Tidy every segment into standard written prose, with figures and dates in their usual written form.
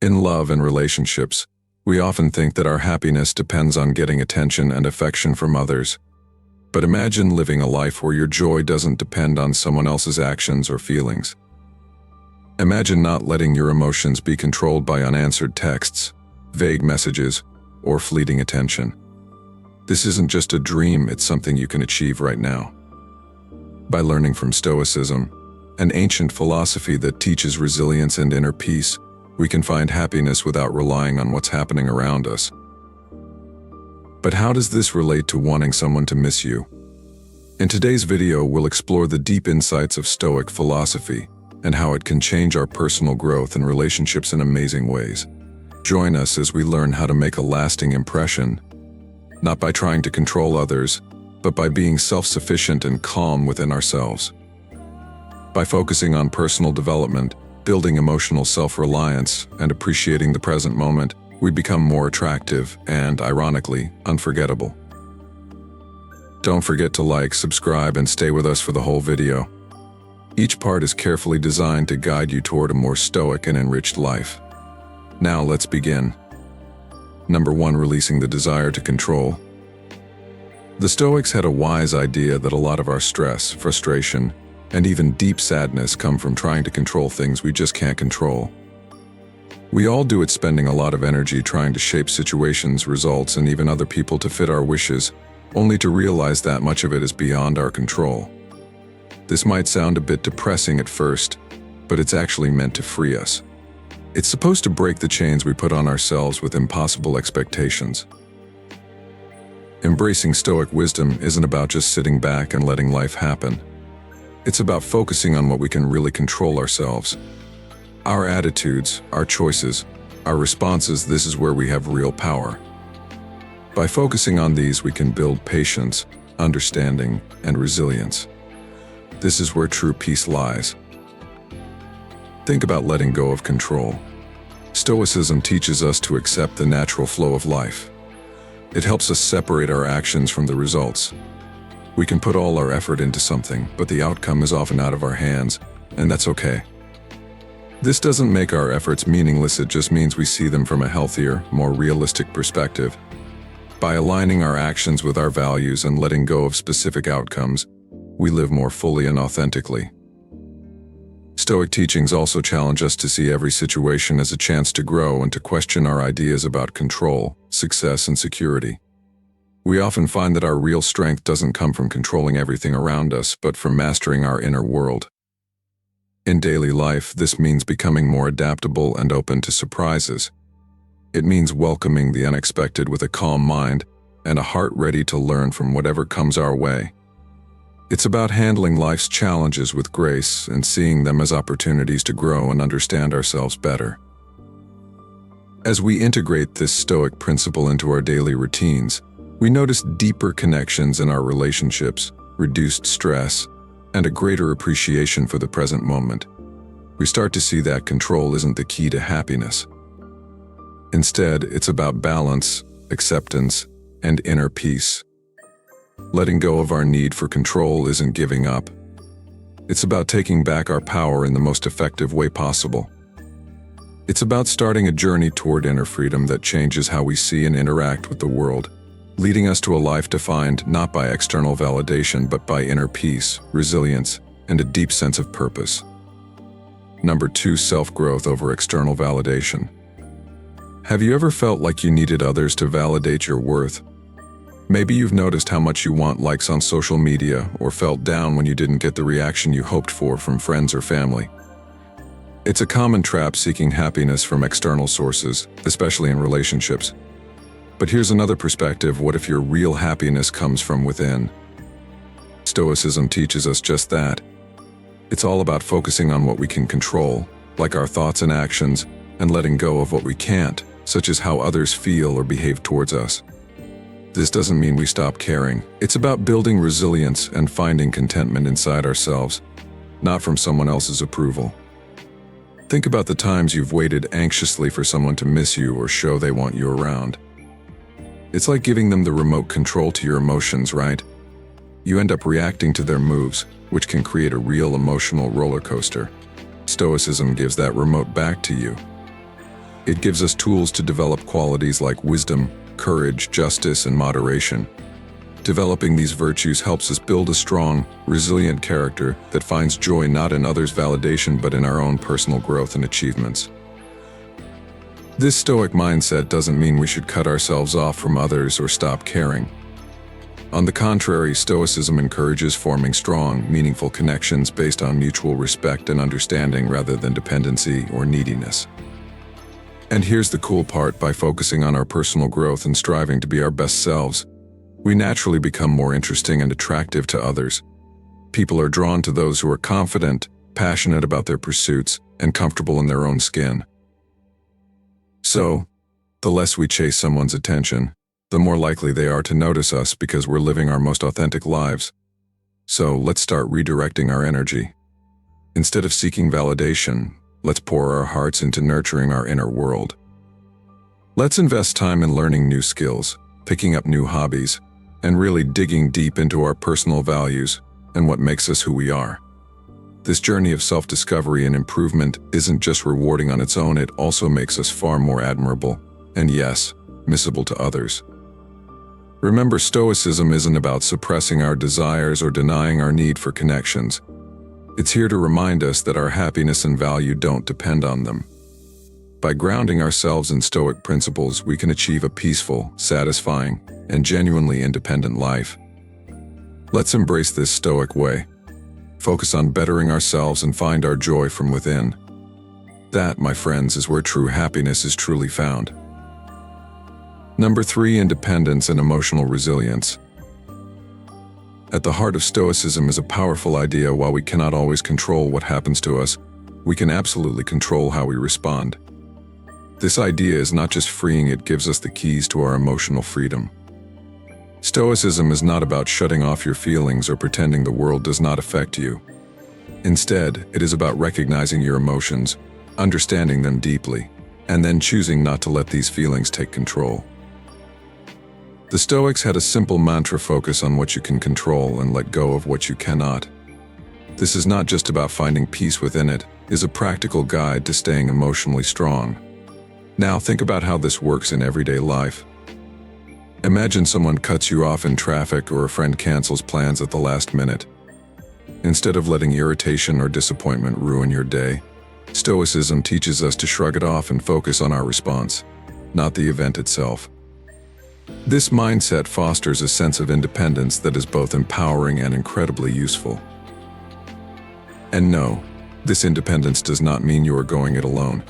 In love and relationships, we often think that our happiness depends on getting attention and affection from others. But imagine living a life where your joy doesn't depend on someone else's actions or feelings. Imagine not letting your emotions be controlled by unanswered texts, vague messages, or fleeting attention. This isn't just a dream, it's something you can achieve right now. By learning from Stoicism, an ancient philosophy that teaches resilience and inner peace, we can find happiness without relying on what's happening around us. But how does this relate to wanting someone to miss you? In today's video, we'll explore the deep insights of Stoic philosophy and how it can change our personal growth and relationships in amazing ways. Join us as we learn how to make a lasting impression, not by trying to control others, but by being self-sufficient and calm within ourselves. By focusing on personal development, building emotional self-reliance, and appreciating the present moment, we become more attractive and, ironically, unforgettable. Don't forget to like, subscribe, and stay with us for the whole video. Each part is carefully designed to guide you toward a more stoic and enriched life. Now let's begin. Number 1. Releasing the desire to control. The Stoics had a wise idea that a lot of our stress, frustration, and even deep sadness come from trying to control things we just can't control. We all do it, spending a lot of energy trying to shape situations, results, and even other people to fit our wishes, only to realize that much of it is beyond our control. This might sound a bit depressing at first, but it's actually meant to free us. It's supposed to break the chains we put on ourselves with impossible expectations. Embracing Stoic wisdom isn't about just sitting back and letting life happen. It's about focusing on what we can really control ourselves. Our attitudes, our choices, our responses. This is where we have real power. By focusing on these, we can build patience, understanding, and resilience. This is where true peace lies. Think about letting go of control. Stoicism teaches us to accept the natural flow of life. It helps us separate our actions from the results. We can put all our effort into something, but the outcome is often out of our hands, and that's okay. This doesn't make our efforts meaningless, it just means we see them from a healthier, more realistic perspective. By aligning our actions with our values and letting go of specific outcomes, we live more fully and authentically. Stoic teachings also challenge us to see every situation as a chance to grow and to question our ideas about control, success, and security. We often find that our real strength doesn't come from controlling everything around us, but from mastering our inner world. In daily life, this means becoming more adaptable and open to surprises. It means welcoming the unexpected with a calm mind and a heart ready to learn from whatever comes our way. It's about handling life's challenges with grace and seeing them as opportunities to grow and understand ourselves better. As we integrate this Stoic principle into our daily routines, we notice deeper connections in our relationships, reduced stress, and a greater appreciation for the present moment. We start to see that control isn't the key to happiness. Instead, it's about balance, acceptance, and inner peace. Letting go of our need for control isn't giving up. It's about taking back our power in the most effective way possible. It's about starting a journey toward inner freedom that changes how we see and interact with the world, leading us to a life defined not by external validation but by inner peace, resilience, and a deep sense of purpose. Number 2. Self-growth over external validation. Have you ever felt like you needed others to validate your worth? Maybe you've noticed how much you want likes on social media or felt down when you didn't get the reaction you hoped for from friends or family. It's a common trap, seeking happiness from external sources, especially in relationships. But here's another perspective. What if your real happiness comes from within? Stoicism teaches us just that. It's all about focusing on what we can control, like our thoughts and actions, and letting go of what we can't, such as how others feel or behave towards us. This doesn't mean we stop caring. It's about building resilience and finding contentment inside ourselves, not from someone else's approval. Think about the times you've waited anxiously for someone to miss you or show they want you around. It's like giving them the remote control to your emotions, right? You end up reacting to their moves, which can create a real emotional roller coaster. Stoicism gives that remote back to you. It gives us tools to develop qualities like wisdom, courage, justice, and moderation. Developing these virtues helps us build a strong, resilient character that finds joy not in others' validation but in our own personal growth and achievements. This Stoic mindset doesn't mean we should cut ourselves off from others or stop caring. On the contrary, Stoicism encourages forming strong, meaningful connections based on mutual respect and understanding rather than dependency or neediness. And here's the cool part: by focusing on our personal growth and striving to be our best selves, we naturally become more interesting and attractive to others. People are drawn to those who are confident, passionate about their pursuits, and comfortable in their own skin. So, the less we chase someone's attention, the more likely they are to notice us because we're living our most authentic lives. So, let's start redirecting our energy. Instead of seeking validation, let's pour our hearts into nurturing our inner world. Let's invest time in learning new skills, picking up new hobbies, and really digging deep into our personal values and what makes us who we are. This journey of self-discovery and improvement isn't just rewarding on its own, it also makes us far more admirable, and yes, missable to others. Remember, Stoicism isn't about suppressing our desires or denying our need for connections. It's here to remind us that our happiness and value don't depend on them. By grounding ourselves in Stoic principles, we can achieve a peaceful, satisfying, and genuinely independent life. Let's embrace this Stoic way. Focus on bettering ourselves and find our joy from within. That, my friends, is where true happiness is truly found. Number 3, independence and emotional resilience. At the heart of Stoicism is a powerful idea: while we cannot always control what happens to us, we can absolutely control how we respond. This idea is not just freeing, it gives us the keys to our emotional freedom. Stoicism is not about shutting off your feelings or pretending the world does not affect you. Instead, it is about recognizing your emotions, understanding them deeply, and then choosing not to let these feelings take control. The Stoics had a simple mantra: focus on what you can control and let go of what you cannot. This is not just about finding peace within it, it is a practical guide to staying emotionally strong. Now think about how this works in everyday life. Imagine someone cuts you off in traffic or a friend cancels plans at the last minute. Instead of letting irritation or disappointment ruin your day, Stoicism teaches us to shrug it off and focus on our response, not the event itself. This mindset fosters a sense of independence that is both empowering and incredibly useful. And no, this independence does not mean you are going it alone.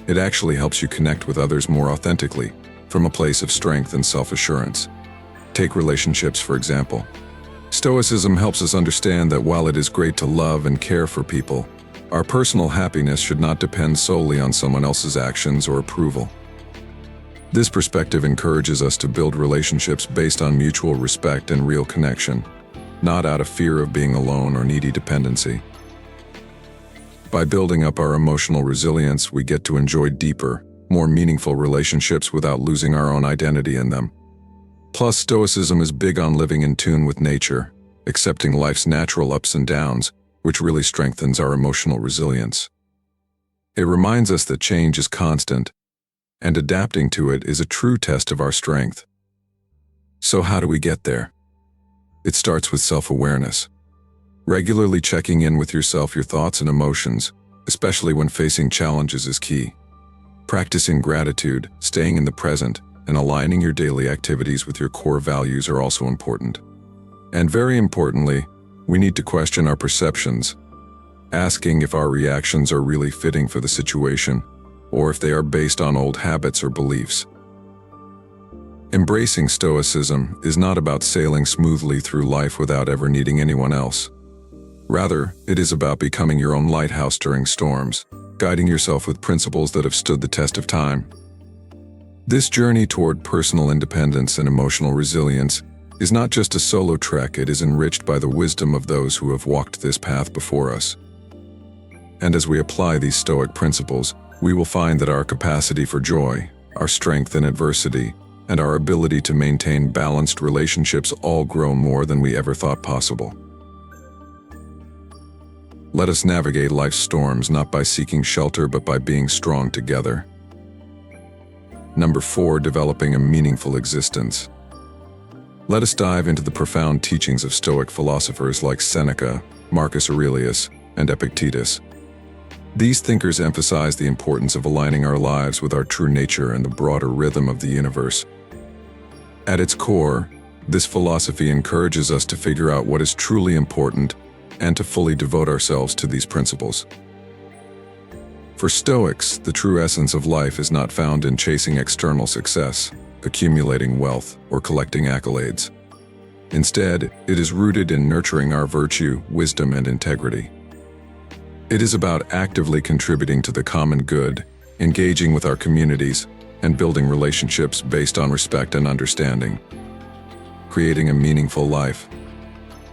It actually helps you connect with others more authentically, from a place of strength and self-assurance. Take relationships, for example. Stoicism helps us understand that while it is great to love and care for people, our personal happiness should not depend solely on someone else's actions or approval. This perspective encourages us to build relationships based on mutual respect and real connection, not out of fear of being alone or needy dependency. By building up our emotional resilience, we get to enjoy deeper, more meaningful relationships without losing our own identity in them. Plus, Stoicism is big on living in tune with nature, accepting life's natural ups and downs, which really strengthens our emotional resilience. It reminds us that change is constant, and adapting to it is a true test of our strength. So how do we get there? It starts with self-awareness. Regularly checking in with yourself, your thoughts and emotions, especially when facing challenges, is key. Practicing gratitude, staying in the present, and aligning your daily activities with your core values are also important. And very importantly, we need to question our perceptions, asking if our reactions are really fitting for the situation, or if they are based on old habits or beliefs. Embracing Stoicism is not about sailing smoothly through life without ever needing anyone else. Rather, it is about becoming your own lighthouse during storms, guiding yourself with principles that have stood the test of time. This journey toward personal independence and emotional resilience is not just a solo trek, it is enriched by the wisdom of those who have walked this path before us. And as we apply these Stoic principles, we will find that our capacity for joy, our strength in adversity, and our ability to maintain balanced relationships all grow more than we ever thought possible. Let us navigate life's storms not by seeking shelter but by being strong together. Number 4, developing a meaningful existence. Let us dive into the profound teachings of Stoic philosophers like Seneca, Marcus Aurelius, and Epictetus. These thinkers emphasize the importance of aligning our lives with our true nature and the broader rhythm of the universe. At its core, this philosophy encourages us to figure out what is truly important and to fully devote ourselves to these principles. For Stoics, the true essence of life is not found in chasing external success, accumulating wealth, or collecting accolades. Instead, it is rooted in nurturing our virtue, wisdom, and integrity. It is about actively contributing to the common good, engaging with our communities, and building relationships based on respect and understanding. Creating a meaningful life,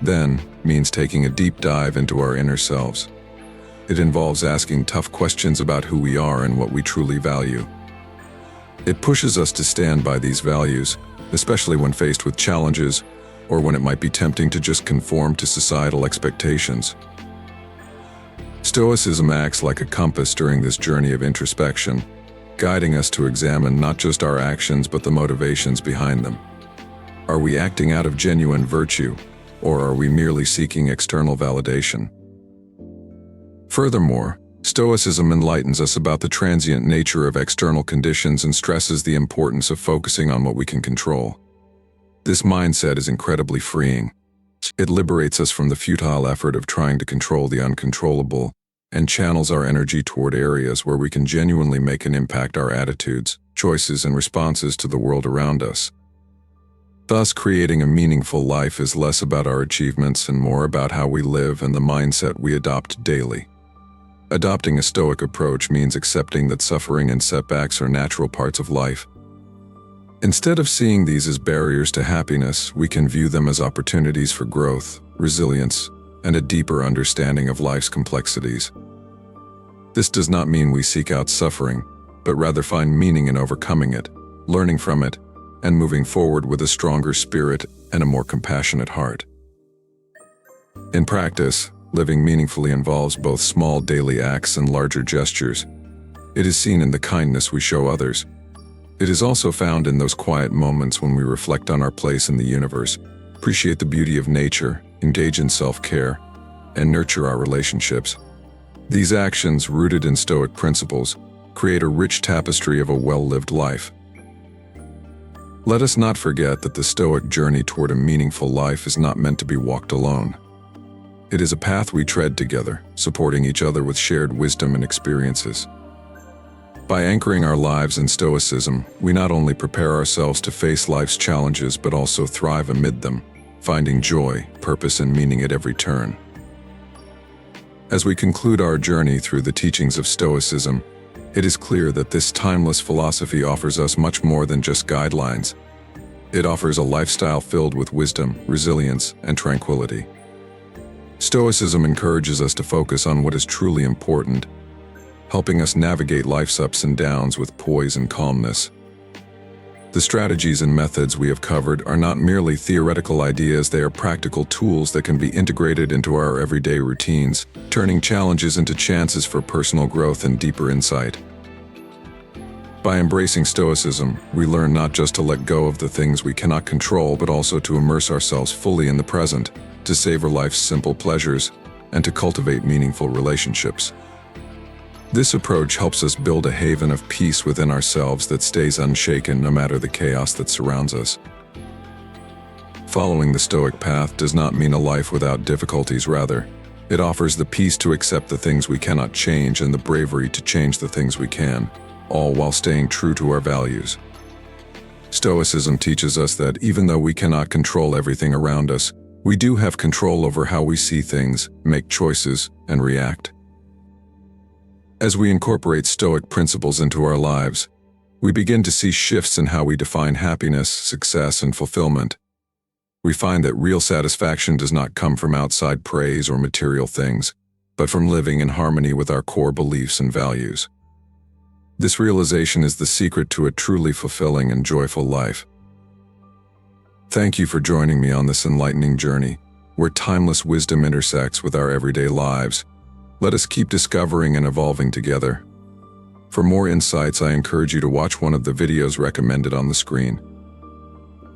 then, means taking a deep dive into our inner selves. It involves asking tough questions about who we are and what we truly value. It pushes us to stand by these values, especially when faced with challenges or when it might be tempting to just conform to societal expectations. Stoicism acts like a compass during this journey of introspection, guiding us to examine not just our actions but the motivations behind them. Are we acting out of genuine virtue, or are we merely seeking external validation? Furthermore, Stoicism enlightens us about the transient nature of external conditions and stresses the importance of focusing on what we can control. This mindset is incredibly freeing. It liberates us from the futile effort of trying to control the uncontrollable and channels our energy toward areas where we can genuinely make an impact: our attitudes, choices, and responses to the world around us. Thus, creating a meaningful life is less about our achievements and more about how we live and the mindset we adopt daily. Adopting a Stoic approach means accepting that suffering and setbacks are natural parts of life. Instead of seeing these as barriers to happiness, we can view them as opportunities for growth, resilience, and a deeper understanding of life's complexities. This does not mean we seek out suffering, but rather find meaning in overcoming it, learning from it, and moving forward with a stronger spirit and a more compassionate heart. In practice, living meaningfully involves both small daily acts and larger gestures. It is seen in the kindness we show others. It is also found in those quiet moments when we reflect on our place in the universe, appreciate the beauty of nature, engage in self-care, and nurture our relationships. These actions, rooted in Stoic principles, create a rich tapestry of a well-lived life. Let us not forget that the Stoic journey toward a meaningful life is not meant to be walked alone. It is a path we tread together, supporting each other with shared wisdom and experiences. By anchoring our lives in Stoicism, we not only prepare ourselves to face life's challenges but also thrive amid them, finding joy, purpose, and meaning at every turn. As we conclude our journey through the teachings of Stoicism, it is clear that this timeless philosophy offers us much more than just guidelines. It offers a lifestyle filled with wisdom, resilience, and tranquility. Stoicism encourages us to focus on what is truly important, helping us navigate life's ups and downs with poise and calmness. The strategies and methods we have covered are not merely theoretical ideas, they are practical tools that can be integrated into our everyday routines, turning challenges into chances for personal growth and deeper insight. By embracing Stoicism, we learn not just to let go of the things we cannot control, but also to immerse ourselves fully in the present, to savor life's simple pleasures, and to cultivate meaningful relationships. This approach helps us build a haven of peace within ourselves that stays unshaken no matter the chaos that surrounds us. Following the Stoic path does not mean a life without difficulties, rather, it offers the peace to accept the things we cannot change and the bravery to change the things we can, all while staying true to our values. Stoicism teaches us that even though we cannot control everything around us, we do have control over how we see things, make choices, and react. As we incorporate Stoic principles into our lives, we begin to see shifts in how we define happiness, success, and fulfillment. We find that real satisfaction does not come from outside praise or material things, but from living in harmony with our core beliefs and values. This realization is the secret to a truly fulfilling and joyful life. Thank you for joining me on this enlightening journey, where timeless wisdom intersects with our everyday lives. Let us keep discovering and evolving together. For more insights, I encourage you to watch one of the videos recommended on the screen.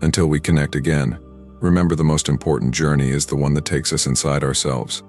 Until we connect again, remember the most important journey is the one that takes us inside ourselves.